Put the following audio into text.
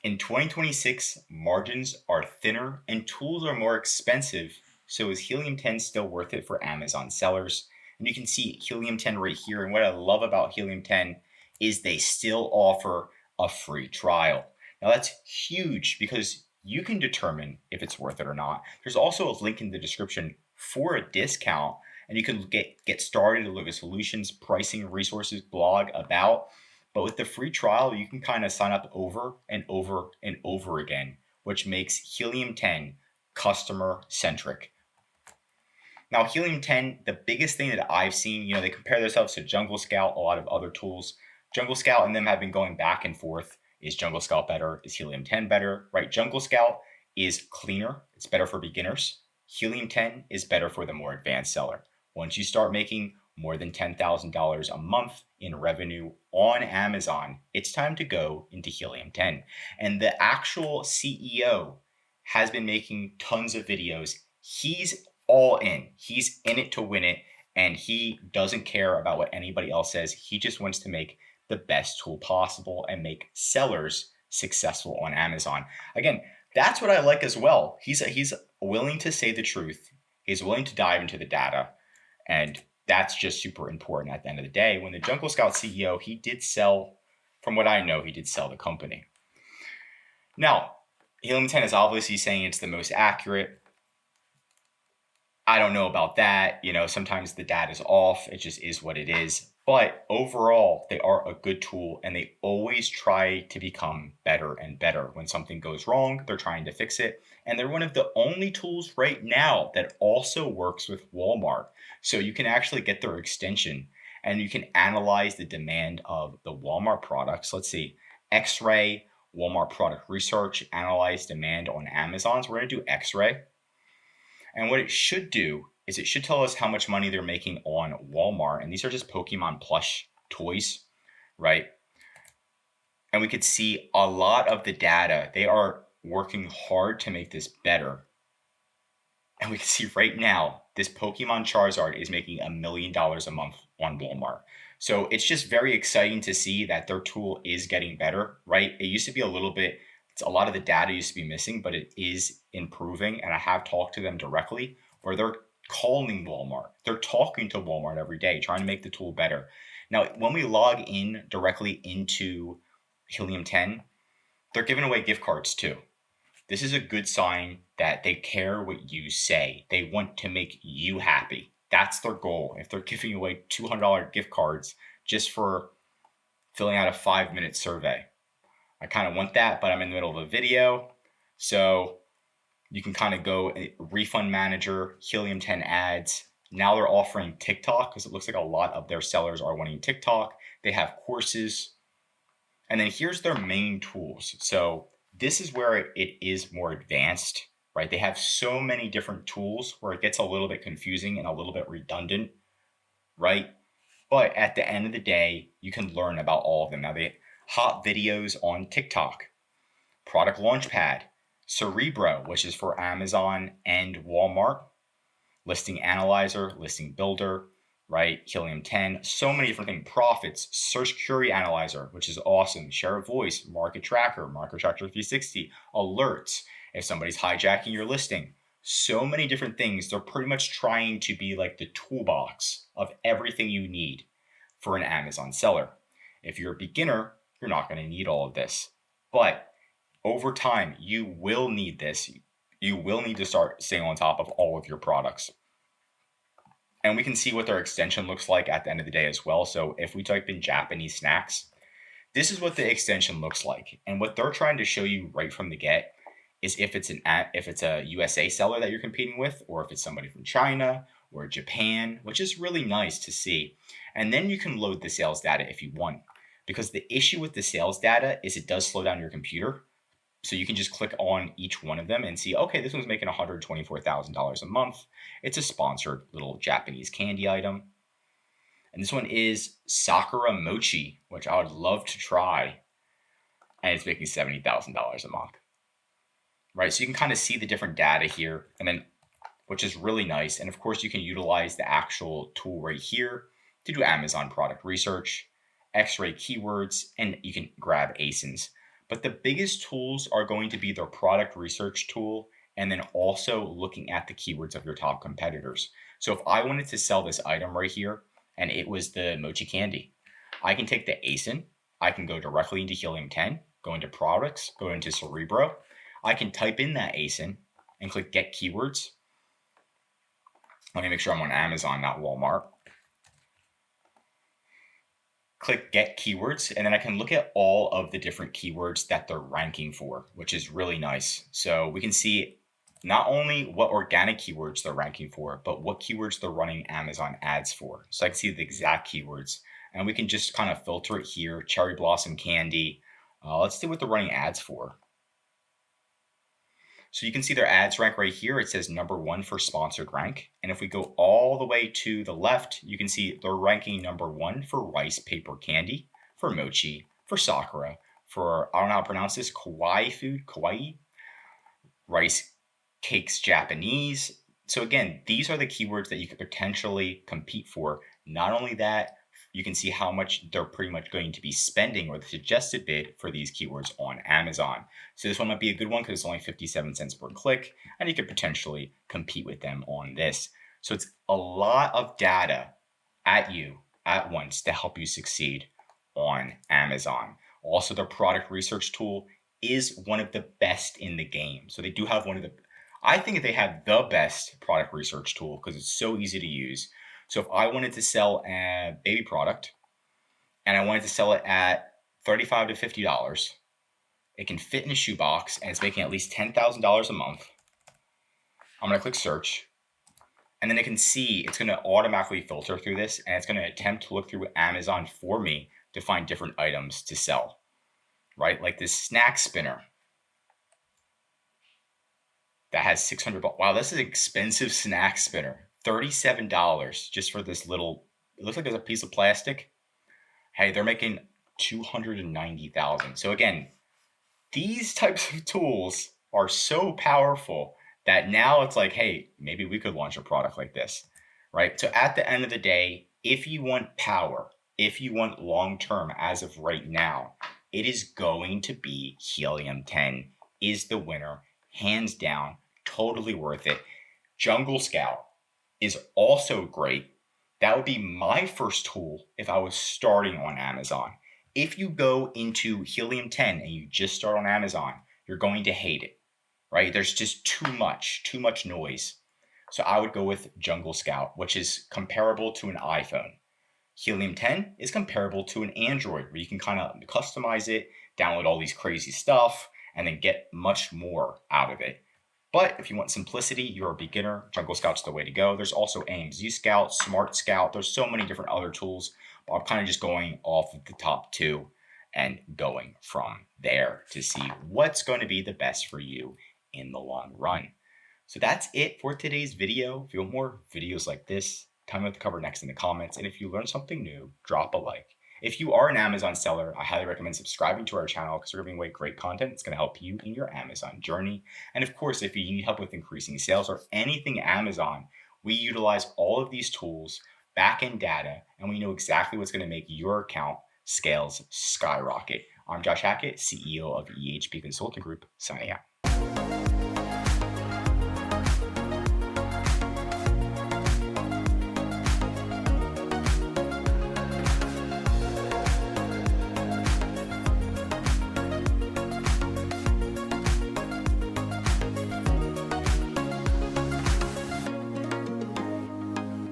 In 2026, margins are thinner and tools are more expensive. So is Helium 10 still worth it for Amazon sellers? And you can see Helium 10 right here. And what I love about Helium 10 is they still offer a free trial. Now that's huge because you can determine if it's worth it or not. There's also a link in the description for a discount, and you can get started to look at solutions, pricing, resources, blog, about. But with the free trial, you can kind of sign up over and over and over again, which makes Helium 10 customer centric. Now, Helium 10, the biggest thing that I've seen, they compare themselves to Jungle Scout, a lot of other tools. Jungle Scout and them have been going back and forth. Is Jungle Scout better? Is Helium 10 better? Right? Jungle Scout is cleaner. It's better for beginners. Helium 10 is better for the more advanced seller. Once you start making more than $10,000 a month in revenue on Amazon, it's time to go into Helium 10. And the actual CEO has been making tons of videos. He's all in. He's in it to win it, and he doesn't care about what anybody else says. He just wants to make the best tool possible and make sellers successful on Amazon. Again, that's what I like as well. He's willing to say the truth. He's willing to dive into the data, and that's just super important at the end of the day. When the Jungle Scout CEO, he did sell, from what I know, he did sell the company. Now, Helium 10 is obviously saying it's the most accurate. I don't know about that. Sometimes the data is off. It just is what it is. But overall, they are a good tool, and they always try to become better and better. When something goes wrong, they're trying to fix it. And they're one of the only tools right now that also works with Walmart. So you can actually get their extension and you can analyze the demand of the Walmart products. Let's see, X-ray, Walmart product research, analyze demand on Amazon. So we're going to do X-ray. And what it should do is it should tell us how much money they're making on Walmart. And these are just Pokemon plush toys, right? And we could see a lot of the data. They are working hard to make this better. And we can see right now, this Pokemon Charizard is making $1 million a month on Walmart. So it's just very exciting to see that their tool is getting better, right? It used to be a lot of the data used to be missing, but it is improving. And I have talked to them directly, where they're calling Walmart. They're talking to Walmart every day, trying to make the tool better. Now, when we log in directly into Helium 10, they're giving away gift cards too. This is a good sign that they care what you say. They want to make you happy. That's their goal. If they're giving away $200 gift cards just for filling out a 5-minute survey, I kind of want that, but I'm in the middle of a video. So you can kind of go refund manager, Helium 10 ads. Now they're offering TikTok because it looks like a lot of their sellers are wanting TikTok. They have courses. And then here's their main tools. So this is where it is more advanced, right? They have so many different tools where it gets a little bit confusing and a little bit redundant, right? But at the end of the day, you can learn about all of them. Now they hot videos on TikTok, product launchpad, Cerebro, which is for Amazon and Walmart, listing analyzer, listing builder, right? Helium 10, so many different things. Profits, search query analyzer, which is awesome. Share of voice, market tracker 360, alerts if somebody's hijacking your listing. So many different things. They're pretty much trying to be like the toolbox of everything you need for an Amazon seller. If you're a beginner, you're not going to need all of this. But over time, you will need this. You will need to start staying on top of all of your products. And we can see what their extension looks like at the end of the day as well. So if we type in Japanese snacks, this is what the extension looks like. And what they're trying to show you right from the get is if it's a USA seller that you're competing with, or if it's somebody from China or Japan, which is really nice to see. And then you can load the sales data if you want. Because the issue with the sales data is it does slow down your computer. So you can just click on each one of them and see, okay, this one's making $124,000 a month. It's a sponsored little Japanese candy item. And this one is Sakura Mochi, which I would love to try. And it's making $70,000 a month. Right, so you can kind of see the different data here, and then, which is really nice. And of course, you can utilize the actual tool right here to do Amazon product research, X-ray keywords, and you can grab ASINs. But the biggest tools are going to be their product research tool and then also looking at the keywords of your top competitors. So if I wanted to sell this item right here and it was the mochi candy, I can take the ASIN, I can go directly into Helium 10, go into products, go into Cerebro. I can type in that ASIN and click get keywords. Let me make sure I'm on Amazon, not Walmart. Click get keywords, and then I can look at all of the different keywords that they're ranking for, which is really nice. So we can see not only what organic keywords they're ranking for, but what keywords they're running Amazon ads for. So I can see the exact keywords, and we can just kind of filter it here. Cherry blossom candy. Let's see what they're running ads for. So you can see their ads rank right here. It says #1 for sponsored rank. And if we go all the way to the left, you can see they're ranking #1 for rice paper candy, for mochi, for sakura, for, I don't know how to pronounce this, kawaii, rice cakes Japanese. So again, these are the keywords that you could potentially compete for. Not only that, you can see how much they're pretty much going to be spending or the suggested bid for these keywords on Amazon. So this one might be a good one because it's only 57 cents per click, and you could potentially compete with them on this. So it's a lot of data at you at once to help you succeed on Amazon. Also, their product research tool is one of the best in the game. So they do have I think they have the best product research tool because it's so easy to use. So if I wanted to sell a baby product and I wanted to sell it at $35 to $50, it can fit in a shoebox and it's making at least $10,000 a month. I'm going to click search, and then it can see it's going to automatically filter through this, and it's going to attempt to look through Amazon for me to find different items to sell, right? Like this snack spinner that has 600. Wow, this is an expensive snack spinner. $37 just for this little, it looks like it's a piece of plastic. Hey, they're making $290,000. So again, these types of tools are so powerful that now it's like, hey, maybe we could launch a product like this, right? So at the end of the day, if you want power, if you want long-term as of right now, it is going to be Helium 10 is the winner, hands down, totally worth it. Jungle Scout is also great. That would be my first tool if I was starting on Amazon. If you go into Helium 10 and you just start on Amazon, you're going to hate it, right? There's just too much noise. So I would go with Jungle Scout, which is comparable to an iPhone. Helium 10 is comparable to an Android, where you can kind of customize it, download all these crazy stuff, and then get much more out of it. But if you want simplicity, you're a beginner, Jungle Scout's the way to go. There's also AMZ Scout, Smart Scout. There's so many different other tools. But I'm kind of just going off of the top two and going from there to see what's going to be the best for you in the long run. So that's it for today's video. If you want more videos like this, tell me what to cover next in the comments. And if you learned something new, drop a like. If you are an Amazon seller, I highly recommend subscribing to our channel because we're giving away great content. It's going to help you in your Amazon journey. And of course, if you need help with increasing sales or anything Amazon, we utilize all of these tools, back-end data, and we know exactly what's going to make your account scales skyrocket. I'm Josh Hackett, CEO of EHP Consulting Group, signing out.